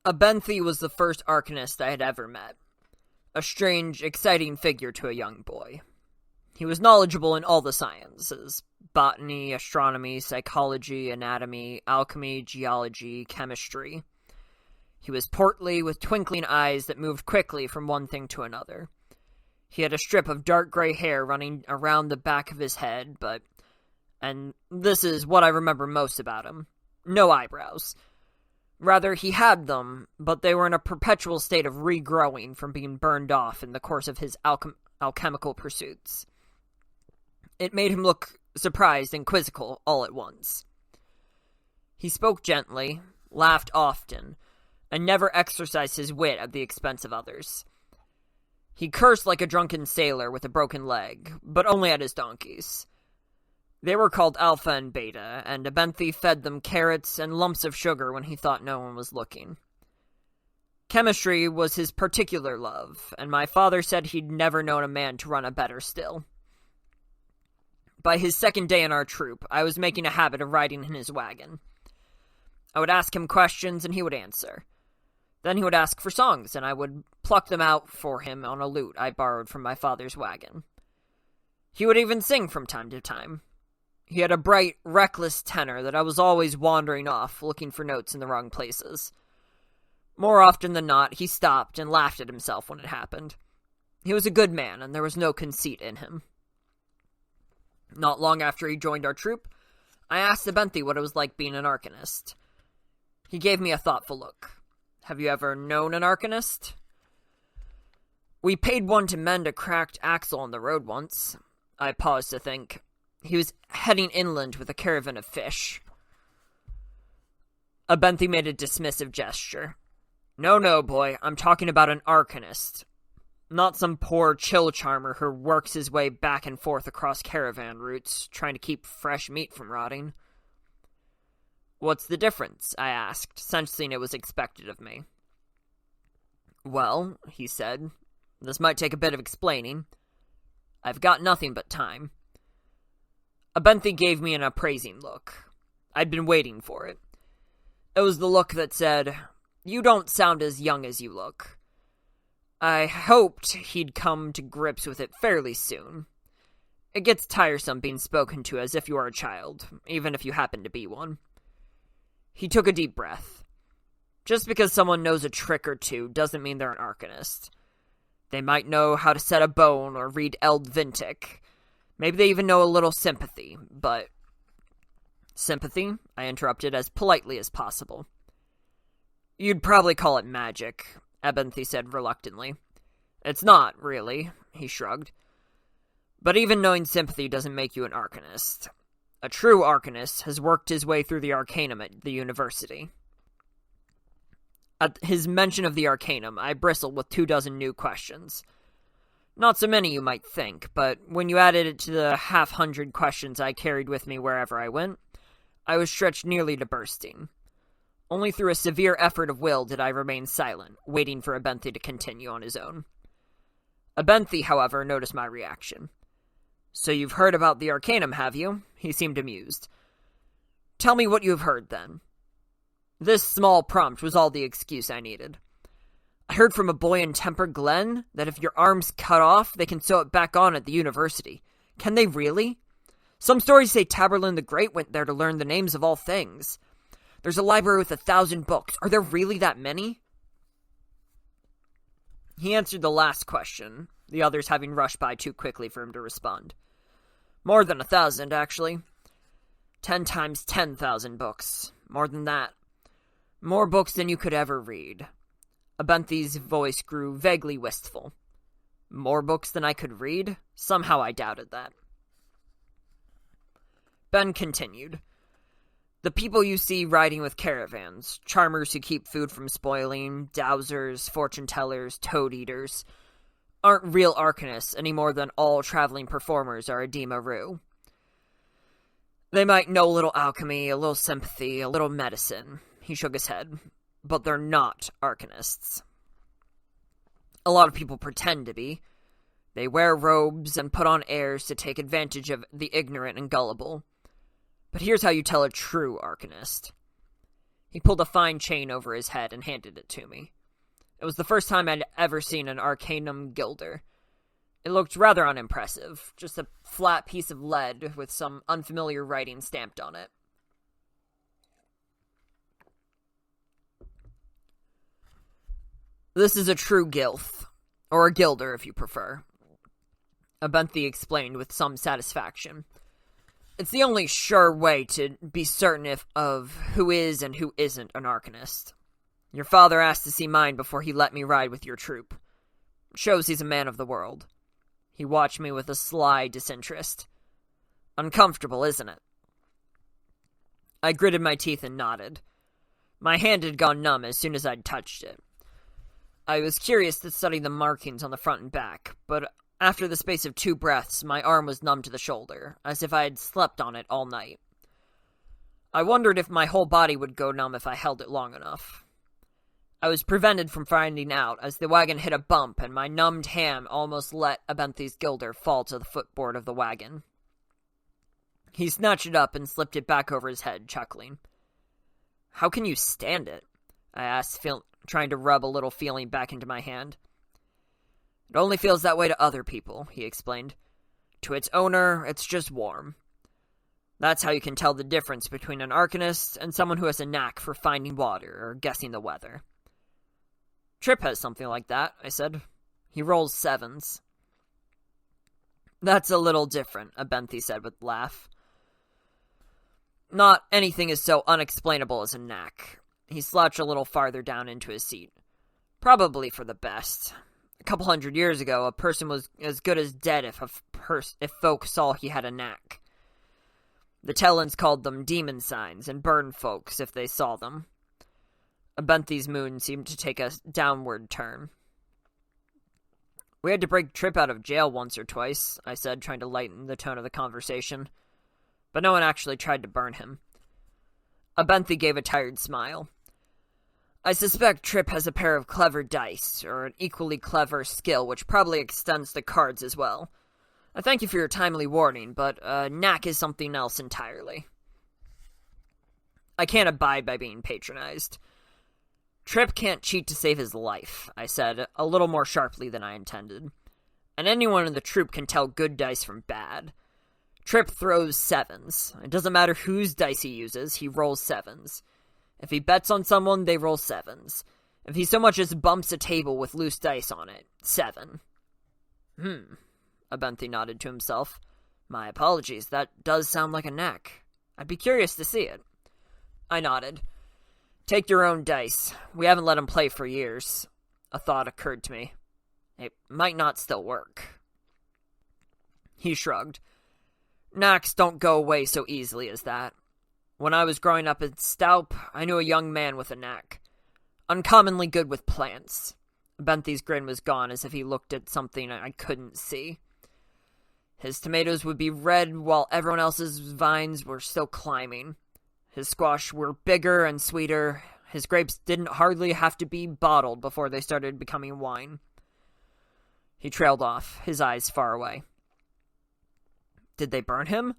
Abenthi was the first arcanist I had ever met. A strange, exciting figure to a young boy. He was knowledgeable in all the sciences: botany, astronomy, psychology, anatomy, alchemy, geology, chemistry. He was portly, with twinkling eyes that moved quickly from one thing to another. He had a strip of dark gray hair running around the back of his head, and this is what I remember most about him, no eyebrows. Rather, he had them, but they were in a perpetual state of regrowing from being burned off in the course of his alchemical pursuits. It made him look surprised and quizzical all at once. He spoke gently, laughed often, and never exercised his wit at the expense of others. He cursed like a drunken sailor with a broken leg, but only at his donkeys. They were called Alpha and Beta, and Abenthi fed them carrots and lumps of sugar when he thought no one was looking. Chemistry was his particular love, and my father said he'd never known a man to run a better still. By his second day in our troop, I was making a habit of riding in his wagon. I would ask him questions, and he would answer. Then he would ask for songs, and I would pluck them out for him on a lute I borrowed from my father's wagon. He would even sing from time to time. He had a bright, reckless tenor that I was always wandering off, looking for notes in the wrong places. More often than not, he stopped and laughed at himself when it happened. He was a good man, and there was no conceit in him. Not long after he joined our troop, I asked Abenthi what it was like being an arcanist. He gave me a thoughtful look. Have you ever known an arcanist? We paid one to mend a cracked axle on the road once. I paused to think. He was heading inland with a caravan of fish. Abenthi made a dismissive gesture. No, boy, I'm talking about an arcanist. Not some poor chill charmer who works his way back and forth across caravan routes, trying to keep fresh meat from rotting. What's the difference? I asked, sensing it was expected of me. Well, he said, this might take a bit of explaining. I've got nothing but time. Abenthi gave me an appraising look. I'd been waiting for it. It was the look that said, "You don't sound as young as you look." I hoped he'd come to grips with it fairly soon. It gets tiresome being spoken to as if you are a child, even if you happen to be one. He took a deep breath. Just because someone knows a trick or two doesn't mean they're an arcanist. They might know how to set a bone or read Eld Vintic. Maybe they even know a little sympathy, but... Sympathy? I interrupted as politely as possible. You'd probably call it magic, Abenthi said reluctantly. It's not, really, he shrugged. But even knowing sympathy doesn't make you an arcanist. A true arcanist has worked his way through the Arcanum at the university. At his mention of the Arcanum, I bristled with 24 new questions. Not so many, you might think, but when you added it to the 100 questions I carried with me wherever I went, I was stretched nearly to bursting. Only through a severe effort of will did I remain silent, waiting for Abenthi to continue on his own. Abenthi, however, noticed my reaction. So you've heard about the Arcanum, have you? He seemed amused. Tell me what you have heard, then. This small prompt was all the excuse I needed. I heard from a boy in Temper Glen that if your arm's cut off, they can sew it back on at the university. Can they really? Some stories say Taborlin the Great went there to learn the names of all things. There's a library with 1,000 books. Are there really that many? He answered the last question, the others having rushed by too quickly for him to respond. More than 1,000, actually. 10 times 10,000 books. More than that. More books than you could ever read. Abenthi's voice grew vaguely wistful. More books than I could read? Somehow I doubted that. Ben continued. The people you see riding with caravans, charmers who keep food from spoiling, dowsers, fortune-tellers, toad-eaters, aren't real arcanists any more than all traveling performers are a Dima-Ru. They might know a little alchemy, a little sympathy, a little medicine. He shook his head. But they're not arcanists. A lot of people pretend to be. They wear robes and put on airs to take advantage of the ignorant and gullible. But here's how you tell a true arcanist. He pulled a fine chain over his head and handed it to me. It was the first time I'd ever seen an arcanum gilder. It looked rather unimpressive, just a flat piece of lead with some unfamiliar writing stamped on it. This is a true gilth, or a gilder if you prefer, Abenthi explained with some satisfaction. It's the only sure way to be certain of who is and who isn't an arcanist. Your father asked to see mine before he let me ride with your troop. Shows he's a man of the world. He watched me with a sly disinterest. Uncomfortable, isn't it? I gritted my teeth and nodded. My hand had gone numb as soon as I'd touched it. I was curious to study the markings on the front and back, but after the space of 2 breaths, my arm was numb to the shoulder, as if I had slept on it all night. I wondered if my whole body would go numb if I held it long enough. I was prevented from finding out as the wagon hit a bump and my numbed hand almost let Abenthi's gilder fall to the footboard of the wagon. He snatched it up and slipped it back over his head, chuckling. "How can you stand it?" I asked, trying to rub a little feeling back into my hand. "It only feels that way to other people," he explained. "To its owner, it's just warm. That's how you can tell the difference between an arcanist and someone who has a knack for finding water or guessing the weather." "Trip has something like that," I said. "He rolls 7s. "That's a little different," Abenthi said with a laugh. "Not anything is so unexplainable as a knack." He slouched a little farther down into his seat. "Probably for the best. A couple 100 years ago, a person was as good as dead if folk saw he had a knack. The Tellans called them demon signs and burned folks if they saw them." Abenthi's moon seemed to take a downward turn. "We had to break Trip out of jail once or twice," I said, trying to lighten the tone of the conversation. "But no one actually tried to burn him." Abenthi gave a tired smile. "I suspect Trip has a pair of clever dice, or an equally clever skill which probably extends to cards as well. I thank you for your timely warning, but knack is something else entirely. I can't abide by being patronized. Trip can't cheat to save his life," I said, a little more sharply than I intended. "And anyone in the troop can tell good dice from bad. Trip throws 7s. It doesn't matter whose dice he uses, he rolls 7s. If he bets on someone, they roll 7s. If he so much as bumps a table with loose dice on it, 7. Abenthi nodded to himself. "My apologies, that does sound like a knack. I'd be curious to see it." I nodded. "Take your own dice. We haven't let him play for years." A thought occurred to me. It might not still work. He shrugged. "Knacks don't go away so easily as that. When I was growing up in Staup, I knew a young man with a knack. Uncommonly good with plants." Abenthi's grin was gone as if he looked at something I couldn't see. "His tomatoes would be red while everyone else's vines were still climbing. His squash were bigger and sweeter. His grapes didn't hardly have to be bottled before they started becoming wine." He trailed off, his eyes far away. "Did they burn him?"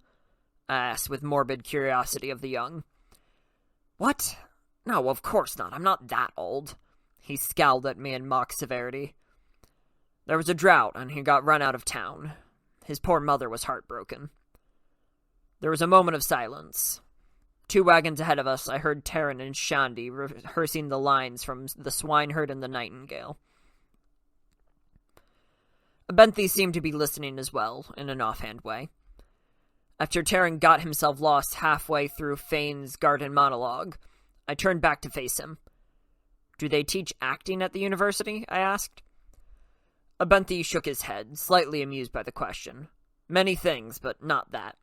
I asked with morbid curiosity of the young. "What? No, of course not. I'm not that old." He scowled at me in mock severity. "There was a drought, and he got run out of town. His poor mother was heartbroken." There was a moment of silence. 2 wagons ahead of us, I heard Taryn and Shandi rehearsing the lines from The Swineherd and the Nightingale. Abenthi seemed to be listening as well, in an offhand way. After Taryn got himself lost halfway through Fane's garden monologue, I turned back to face him. "Do they teach acting at the university?" I asked. Abenthi shook his head, slightly amused by the question. "Many things, but not that."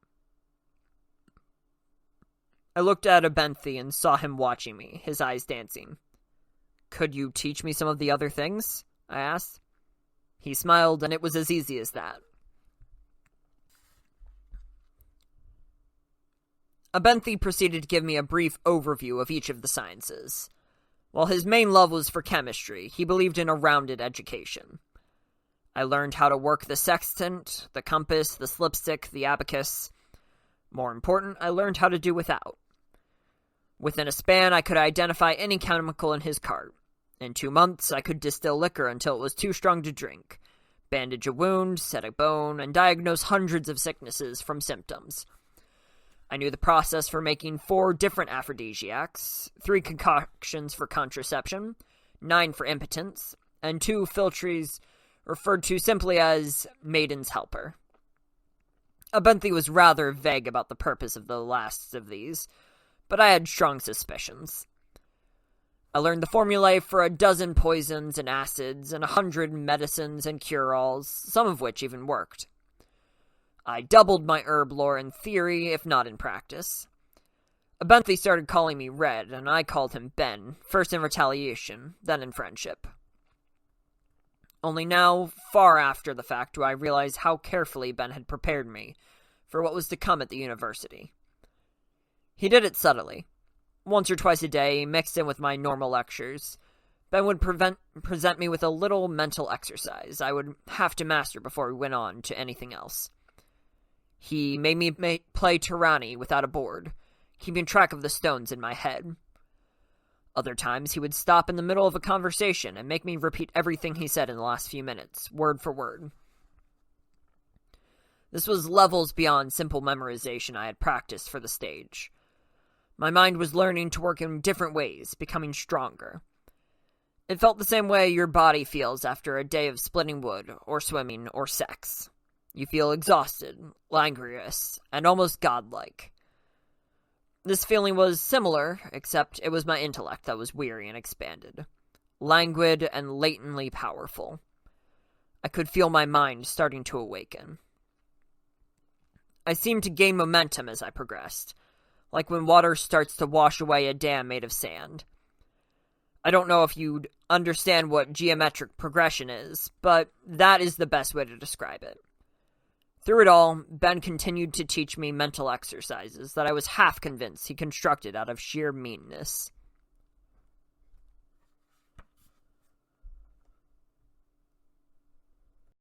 I looked at Abenthi and saw him watching me, his eyes dancing. "Could you teach me some of the other things?" I asked. He smiled, and it was as easy as that. Abenthi proceeded to give me a brief overview of each of the sciences. While his main love was for chemistry, he believed in a rounded education. I learned how to work the sextant, the compass, the slipstick, the abacus. More important, I learned how to do without. Within a span, I could identify any chemical in his cart. In 2 months, I could distill liquor until it was too strong to drink, bandage a wound, set a bone, and diagnose hundreds of sicknesses from symptoms. I knew the process for making 4 different aphrodisiacs, 3 concoctions for contraception, 9 for impotence, and 2 phylloxes referred to simply as Maiden's Helper. Abenthi was rather vague about the purpose of the last of these, but I had strong suspicions. I learned the formulae for a dozen poisons and acids and 100 medicines and cure-alls, some of which even worked. I doubled my herb lore in theory, if not in practice. Abenthi started calling me Red, and I called him Ben, first in retaliation, then in friendship. Only now, far after the fact, do I realize how carefully Ben had prepared me for what was to come at the university. He did it subtly. Once or twice a day, mixed in with my normal lectures, Ben would present me with a little mental exercise I would have to master before we went on to anything else. He made me play Tyranny without a board, keeping track of the stones in my head. Other times, he would stop in the middle of a conversation and make me repeat everything he said in the last few minutes, word for word. This was levels beyond simple memorization I had practiced for the stage. My mind was learning to work in different ways, becoming stronger. It felt the same way your body feels after a day of splitting wood, or swimming, or sex. You feel exhausted, languorous, and almost godlike. This feeling was similar, except it was my intellect that was weary and expanded. Languid and latently powerful. I could feel my mind starting to awaken. I seemed to gain momentum as I progressed, like when water starts to wash away a dam made of sand. I don't know if you'd understand what geometric progression is, but that is the best way to describe it. Through it all, Ben continued to teach me mental exercises that I was half convinced he constructed out of sheer meanness.